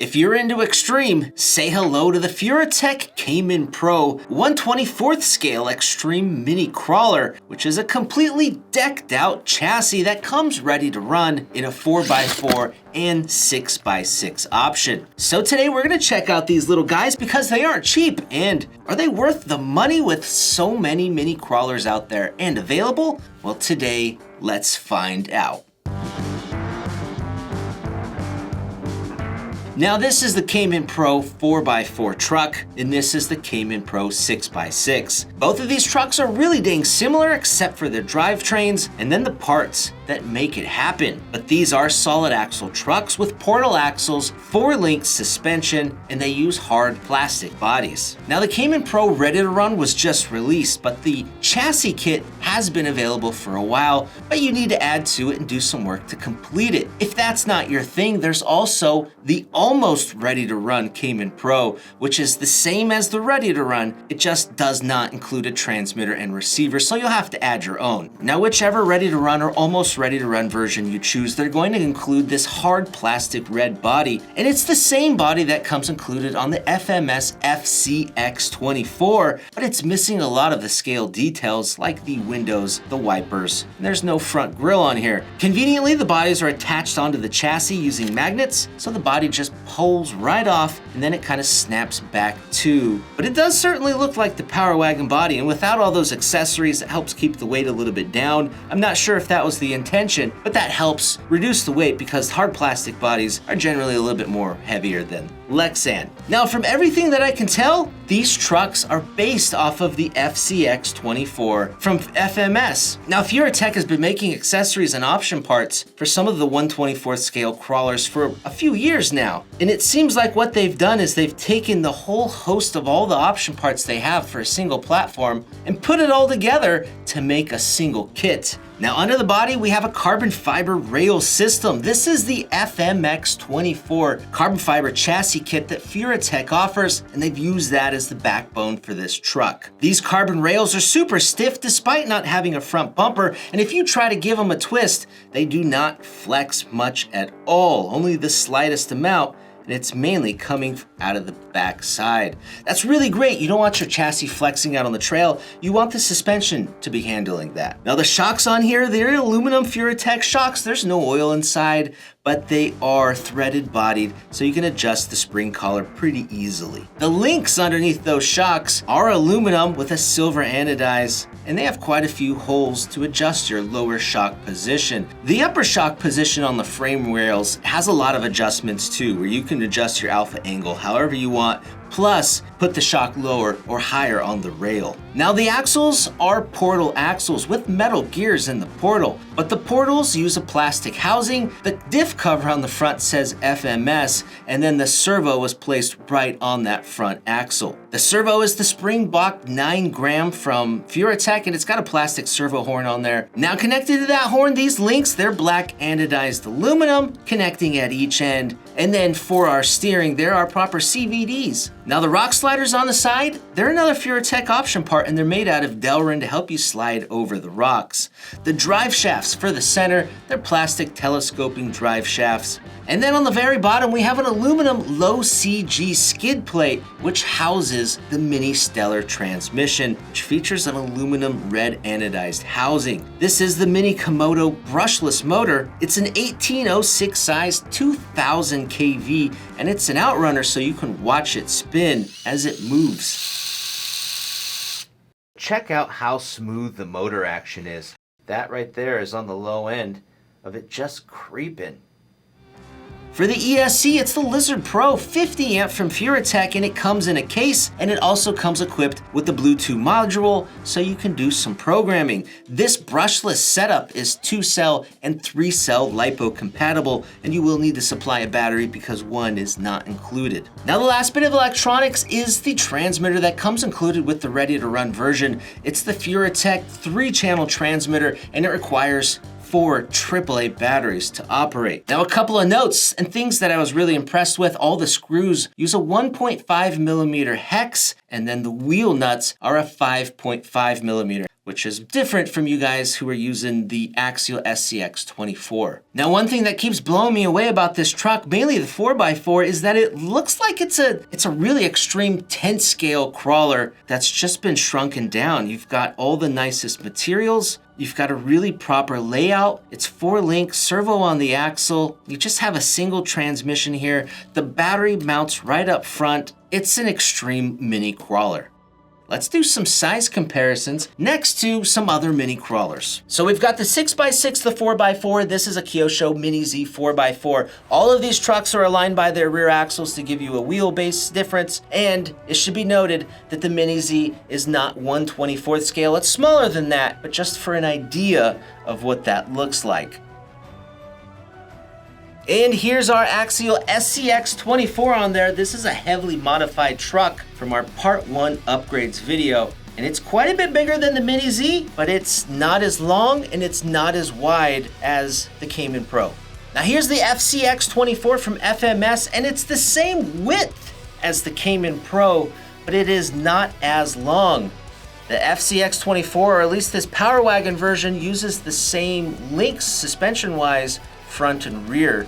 If you're into extreme, say hello to the Furitek Cayman Pro 1/24th scale extreme mini crawler, which is a completely decked out chassis that comes ready to run in a 4x4 and 6x6 option. So today we're gonna check out these little guys because they aren't cheap, and are they worth the money with so many mini crawlers out there and available? Well, today let's find out. Now this is the Cayman Pro 4x4 truck, and this is the Cayman Pro 6x6. Both of these trucks are really dang similar except for their drivetrains and then the parts that make it happen. But these are solid axle trucks with portal axles, 4-link suspension, and they use hard plastic bodies. Now the Cayman Pro Ready to Run was just released, but the chassis kit has been available for a while, but you need to add to it and do some work to complete it. If that's not your thing, there's also the almost ready to run Cayman Pro, which is the same as the Ready to Run. It just does not include a transmitter and receiver, so you'll have to add your own. Now, whichever Ready to Run or almost Ready to Run version you choose, they're going to include this hard plastic red body, and it's the same body that comes included on the FMS FCX24, but it's missing a lot of the scale details like the windows, the wipers, and there's no front grille on here. Conveniently, the bodies are attached onto the chassis using magnets, so the body just pulls right off and then it kind of snaps back too. But it does certainly look like the Power Wagon body, and without all those accessories, it helps keep the weight a little bit down. I'm not sure if that was the intention, but that helps reduce the weight because hard plastic bodies are generally a little bit more heavier than Lexan. Now, from everything that I can tell, these trucks are based off of the FCX24 from FMS. Now, Furitek has been making accessories and option parts for some of the 1/24th scale crawlers for a few years now. And it seems like what they've done is they've taken the whole host of all the option parts they have for a single platform and put it all together to make a single kit. Now, under the body, we have a carbon fiber rail system. This is the FMX24 carbon fiber chassis kit that Furitek offers, and they've used that as the backbone for this truck. These carbon rails are super stiff despite not having a front bumper, and if you try to give them a twist, they do not flex much at all, only the slightest amount. And it's mainly coming out of the back side. That's really great. You don't want your chassis flexing out on the trail. You want the suspension to be handling that. Now the shocks on here, they're aluminum Furitek shocks. There's no oil inside, but they are threaded bodied, so you can adjust the spring collar pretty easily. The links underneath those shocks are aluminum with a silver anodize, and they have quite a few holes to adjust your lower shock position. The upper shock position on the frame rails has a lot of adjustments too, where you can adjust your alpha angle however you want, plus put the shock lower or higher on the rail. Now the axles are portal axles with metal gears in the portal, but the portals use a plastic housing. The diff cover on the front says FMS, and then the servo was placed right on that front axle. The servo is the Springbok 9-gram from Furitek, and it's got a plastic servo horn on there. Now connected to that horn, these links, they're black anodized aluminum connecting at each end. And then for our steering, there are proper CVDs. Now the rock sliders on the side, they're another Furitek option part, and they're made out of Delrin to help you slide over the rocks. The drive shafts for the center, they're plastic telescoping drive shafts. And then on the very bottom, we have an aluminum low CG skid plate, which houses the Mini Stellar transmission, which features an aluminum red anodized housing. This is the Mini Komodo brushless motor. It's an 1806 size, 2000 kV, and it's an outrunner, so you can watch it spin as it moves. Check out how smooth the motor action is. That right there is on the low end of it just creeping. For the ESC, it's the Lizard Pro 50 amp from Furitek, and it comes in a case, and it also comes equipped with the Bluetooth module so you can do some programming. This brushless setup is 2-cell and 3-cell LiPo compatible, and you will need to supply a battery because one is not included. Now the last bit of electronics is the transmitter that comes included with the Ready to Run version. It's the Furitek 3-channel transmitter, and it requires 4 AAA batteries to operate. Now, a couple of notes and things that I was really impressed with. All the screws use a 1.5 millimeter hex, and then the wheel nuts are a 5.5 millimeter, which is different from you guys who are using the Axial SCX24. Now, one thing that keeps blowing me away about this truck, mainly the 4x4, is that it looks like it's a really extreme 10 scale crawler that's just been shrunken down. You've got all the nicest materials. You've got a really proper layout. It's 4-link servo on the axle. You just have a single transmission here. The battery mounts right up front. It's an extreme mini crawler. Let's do some size comparisons next to some other mini crawlers. So we've got the 6x6, the 4x4. This is a Kyosho Mini Z 4x4. All of these trucks are aligned by their rear axles to give you a wheelbase difference. And it should be noted that the Mini Z is not 1/24th scale. It's smaller than that, but just for an idea of what that looks like. And here's our Axial SCX24 on there. This is a heavily modified truck from our Part 1 upgrades video. And it's quite a bit bigger than the Mini Z, but it's not as long and it's not as wide as the Cayman Pro. Now here's the FCX24 from FMS, and it's the same width as the Cayman Pro, but it is not as long. The FCX24, or at least this Power Wagon version, uses the same links suspension-wise, front and rear.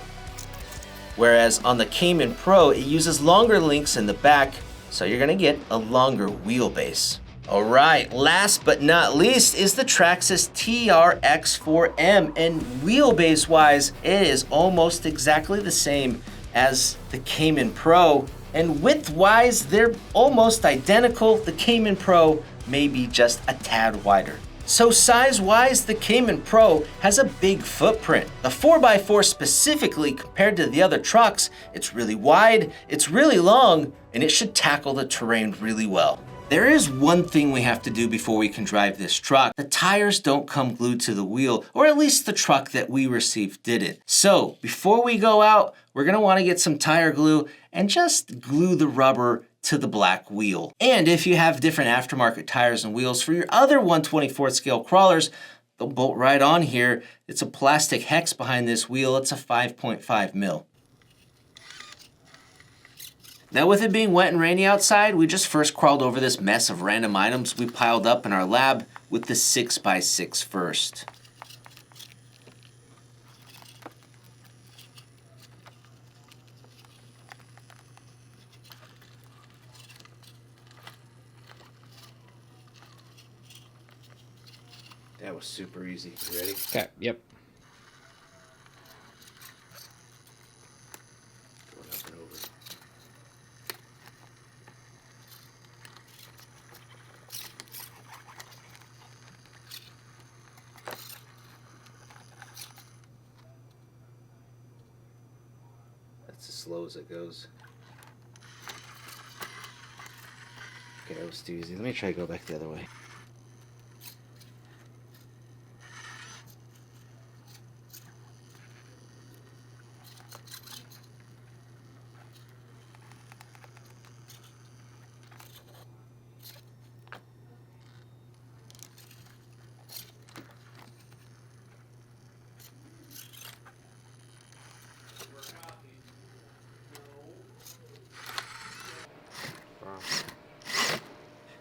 Whereas on the Cayman Pro, it uses longer links in the back, so you're gonna get a longer wheelbase. All right, last but not least is the Traxxas TRX4M, and wheelbase-wise, it is almost exactly the same as the Cayman Pro, and width-wise, they're almost identical. The Cayman Pro may be just a tad wider. So size-wise, the Cayman Pro has a big footprint. The 4x4 specifically, compared to the other trucks, it's really wide, it's really long, and it should tackle the terrain really well. There is one thing we have to do before we can drive this truck. The tires don't come glued to the wheel, or at least the truck that we received didn't. So before we go out, we're gonna wanna get some tire glue and just glue the rubber to the black wheel. And if you have different aftermarket tires and wheels for your other 1/24th scale crawlers, they'll bolt right on here. It's a plastic hex behind this wheel. It's a 5.5 mil. Now, with it being wet and rainy outside, we just first crawled over this mess of random items we piled up in our lab with the 6x6 first. That was super easy. You ready? Okay, yep. Going up and over. That's as slow as it goes. Okay, that was too easy. Let me try to go back the other way.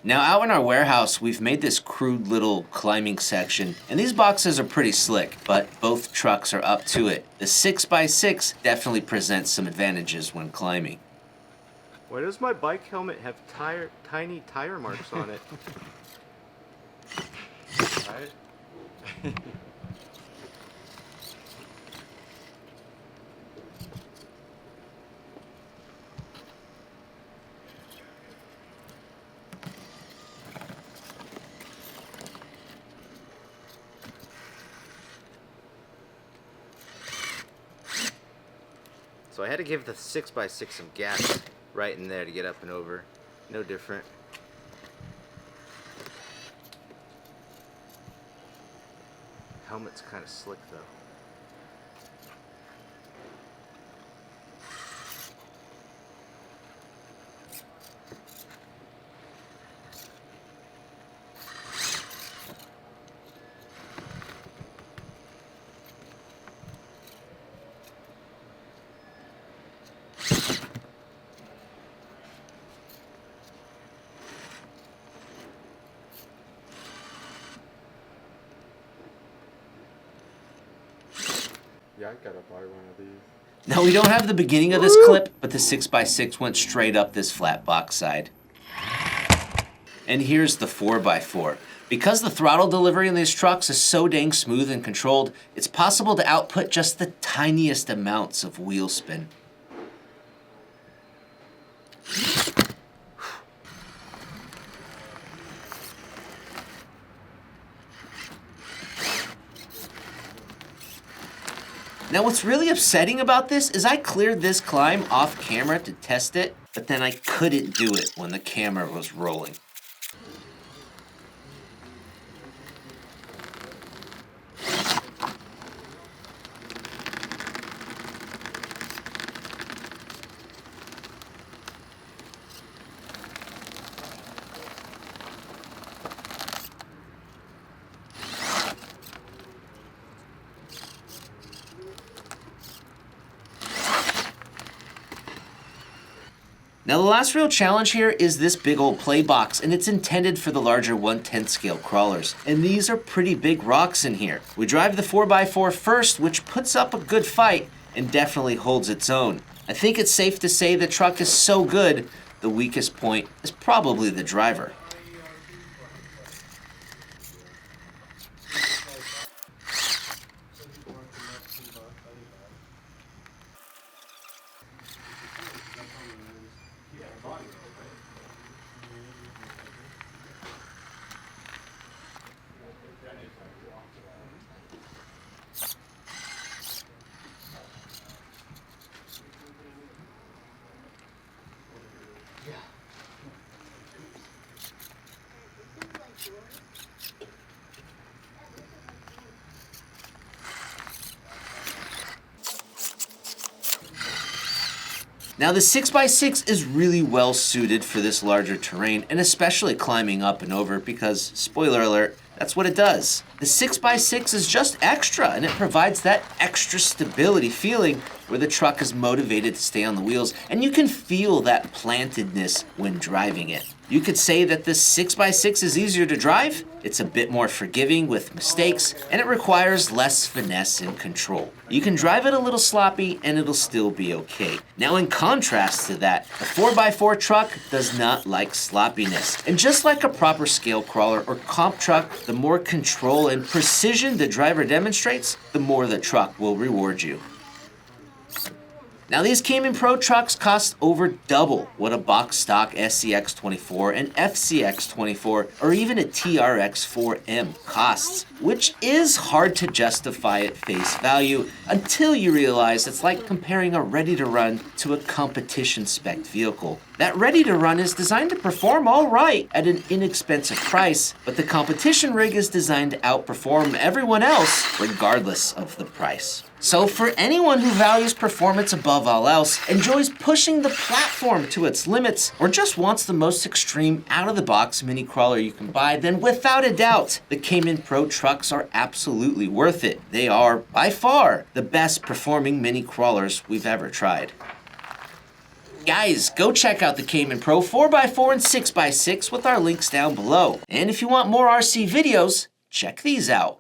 Now out in our warehouse, we've made this crude little climbing section, and these boxes are pretty slick, but both trucks are up to it. The 6x6 definitely presents some advantages when climbing. Why does my bike helmet have tiny tire marks on it? Right? So I had to give the 6x6 some gas right in there to get up and over. No different. Helmet's kind of slick though. Yeah, I gotta buy one of these. Now we don't have the beginning of this clip, but the 6x6 went straight up this flat box side. And here's the 4x4. Because the throttle delivery in these trucks is so dang smooth and controlled, it's possible to output just the tiniest amounts of wheel spin. Now what's really upsetting about this is I cleared this climb off camera to test it, but then I couldn't do it when the camera was rolling. Now the last real challenge here is this big old play box, and it's intended for the larger 1/10 scale crawlers. And these are pretty big rocks in here. We drive the 4x4 first, which puts up a good fight and definitely holds its own. I think it's safe to say the truck is so good, the weakest point is probably the driver. Now the 6x6 is really well suited for this larger terrain, and especially climbing up and over because, spoiler alert, that's what it does. The 6x6 is just extra, and it provides that extra stability feeling where the truck is motivated to stay on the wheels, and you can feel that plantedness when driving it. You could say that the 6x6 is easier to drive, it's a bit more forgiving with mistakes, and it requires less finesse and control. You can drive it a little sloppy and it'll still be okay. Now in contrast to that, a 4x4 truck does not like sloppiness. And just like a proper scale crawler or comp truck, the more control and precision the driver demonstrates, the more the truck will reward you. Now these Cayman Pro trucks cost over double what a box stock SCX24 and FCX24 or even a TRX4M costs, which is hard to justify at face value until you realize it's like comparing a ready-to-run to a competition spec vehicle. That ready-to-run is designed to perform all right at an inexpensive price, but the competition rig is designed to outperform everyone else regardless of the price. So for anyone who values performance above all else, enjoys pushing the platform to its limits, or just wants the most extreme out-of-the-box mini crawler you can buy, then without a doubt, the Cayman Pro trucks are absolutely worth it. They are, by far, the best performing mini crawlers we've ever tried. Guys, go check out the Cayman Pro 4x4 and 6x6 with our links down below. And if you want more RC videos, check these out.